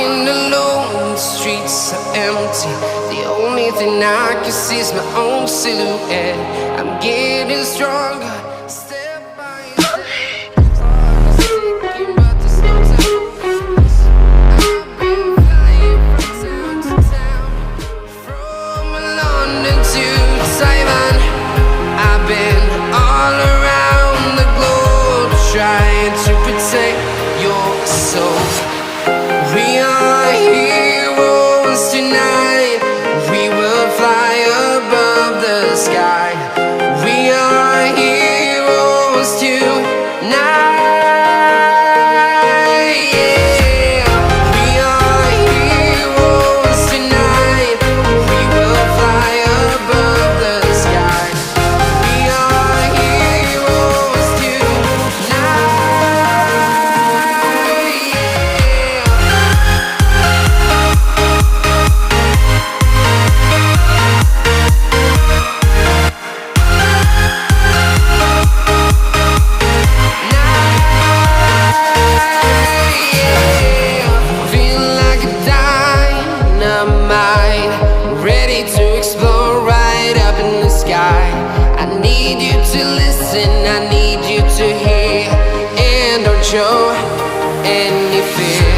walking alone, the streets are empty. The only thing I can see is my own silhouette. I'm getting stronger, step by step. Thinking about this no time for rest. I've been flying from town to town, from London to Taiwan. I've been all around the globe, trying to protect your soul. We are heroes tonight. We will fly above the sky. We are heroes tonight. Yeah. We are heroes tonight. We will fly above the sky. We are heroes tonight. Feel like a dynamite, ready to explode right up in the sky. I need you to listen, I need you to hear, and don't show any fear.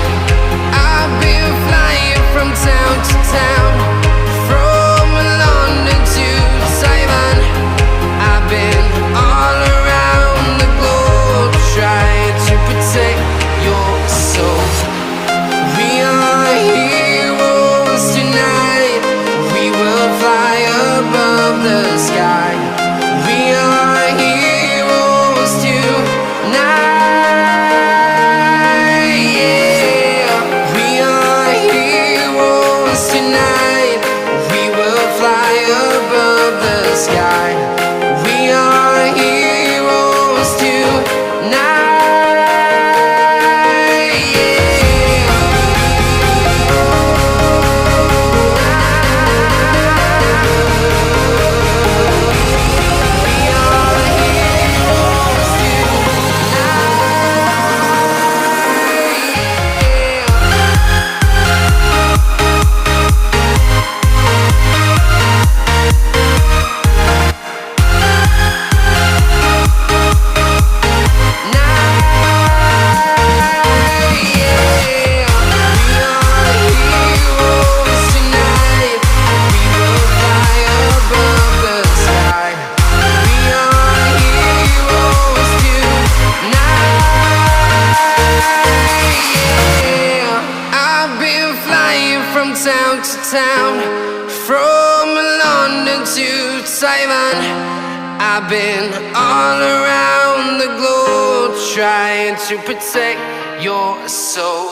I've been flying from town to town, from London to Taiwan. I've been all around the globe, trying to protect your soul. We are heroes tonight. We will fly above the sky. We are heroes tonight. Yeah. We are heroes tonight. We will fly above the sky. We are heroes tonight. Town to town, from London to Taiwan. I've been all around the globe, trying to protect your soul.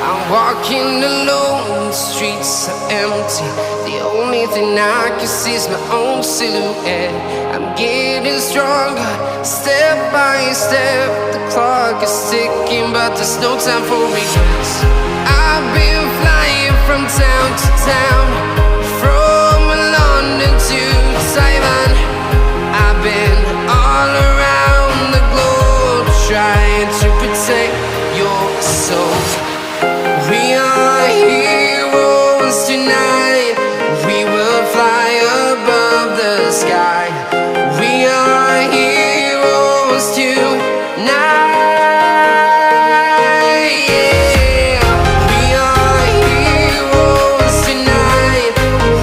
I'm walking alone, the streets are empty. The only thing I can see is my own silhouette. I'm getting stronger, step by step. The clock is ticking, but there's no time for regrets. I've been flying from town to town, from London to Taiwan. I've been all around the globe, trying to protect your soul. We are heroes tonight. We will fly above the sky. We are heroes tonight. Yeah. We are heroes tonight.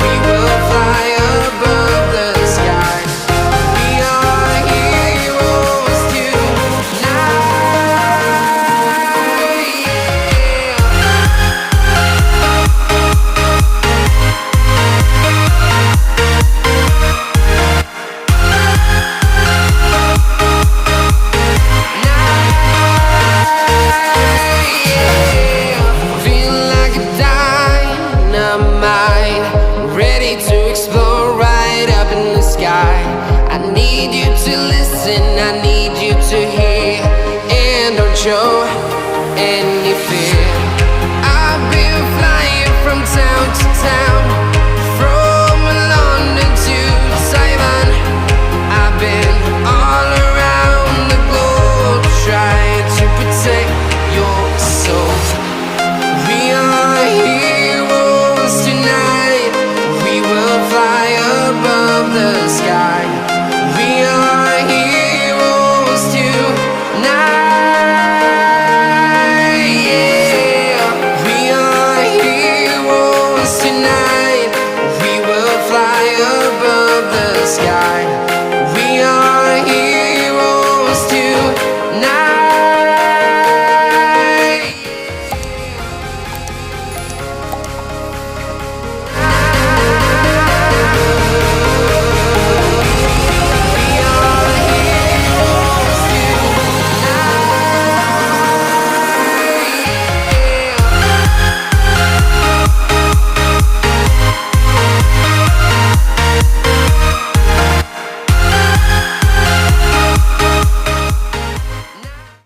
We will fly above the sky. We are heroes tonight. Feel like a dynamite, ready to explode right up in the sky. I need you to listen, I need you to hear, and don't show any fear. I've been flying from town to town, from London to Taiwan. to protect your soul. We are here.